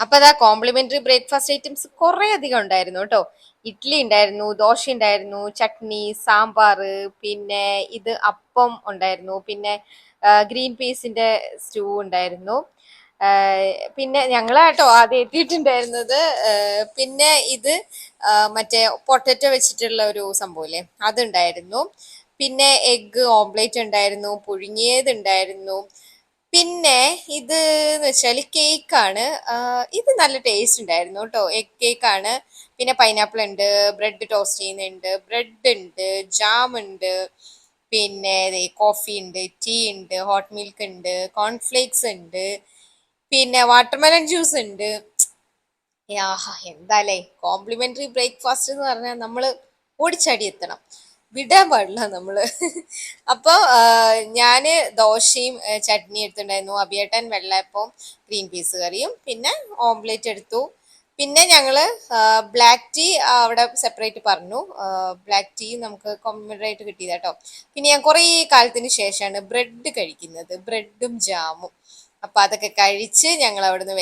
അപ്പൊ അതാ complementary breakfast items കുറെ അധികം ഉണ്ടായിരുന്നു കേട്ടോ. ഇഡ്ഡലി ഉണ്ടായിരുന്നു, ദോശ ഉണ്ടായിരുന്നു, ചട്നി, സാമ്പാർ, പിന്നെ ഇത് അപ്പം ഉണ്ടായിരുന്നു, പിന്നെ ഗ്രീൻ പീസിന്റെ സ്റ്റൂ ഉണ്ടായിരുന്നു. പിന്നെ ഞങ്ങളാട്ടോ ആദ്യം എത്തിയിട്ടുണ്ടായിരുന്നത്. പിന്നെ ഇത് മറ്റേ പൊട്ടറ്റോ വെച്ചിട്ടുള്ള ഒരു സംഭവമില്ലേ, അതുണ്ടായിരുന്നു. പിന്നെ എഗ് ഓംപ്ലേറ്റ് ഉണ്ടായിരുന്നു, പുഴുങ്ങിയത് ഉണ്ടായിരുന്നു. പിന്നെ ഇത് എന്ന് വെച്ചാൽ കേക്കാണ്. ഇത് നല്ല ടേസ്റ്റ് ഉണ്ടായിരുന്നു കേട്ടോ. എഗ് കേക്കാണ്. പിന്നെ പൈനാപ്പിൾ ഉണ്ട്, ബ്രെഡ് ടോസ്റ്റ് ചെയ്യുന്നുണ്ട്, ബ്രെഡ് ഉണ്ട്, ജാം ഉണ്ട്, പിന്നെ കോഫി ഉണ്ട്, ടീ ഉണ്ട്, ഹോട്ട് മിൽക്ക് ഉണ്ട്, കോൺഫ്ലേക്സ് ഉണ്ട്, പിന്നെ വാട്ടർമെലൺ ജ്യൂസ് ഉണ്ട്. എന്താലേ കോംപ്ലിമെന്ററി ബ്രേക്ക്ഫാസ്റ്റ് എന്ന് പറഞ്ഞാൽ നമ്മള് ഓടിച്ചാടി എത്തണം, വിടാൻ പാടില്ല നമ്മള്. അപ്പൊ ഞാന് ദോശയും ചട്നി എടുത്തിട്ടുണ്ടായിരുന്നു, അബിയേട്ടൻ വെള്ളയപ്പവും ഗ്രീൻ പീസ് കറിയും, പിന്നെ ഓംലേറ്റ് എടുത്തു. പിന്നെ ഞങ്ങള് ബ്ലാക്ക് ടീ അവിടെ സെപ്പറേറ്റ് പറഞ്ഞു. ബ്ലാക്ക് ടീ നമുക്ക് കോംപ്ലിമെന്ററി ആയിട്ട് കിട്ടിയത് കേട്ടോ. പിന്നെ ഞാൻ കുറേ കാലത്തിന് ശേഷമാണ് ബ്രെഡ് കഴിക്കുന്നത്, ബ്രെഡും ജാമും. അപ്പൊ അതൊക്കെ കഴിച്ച് ഞങ്ങൾ അവിടുന്ന്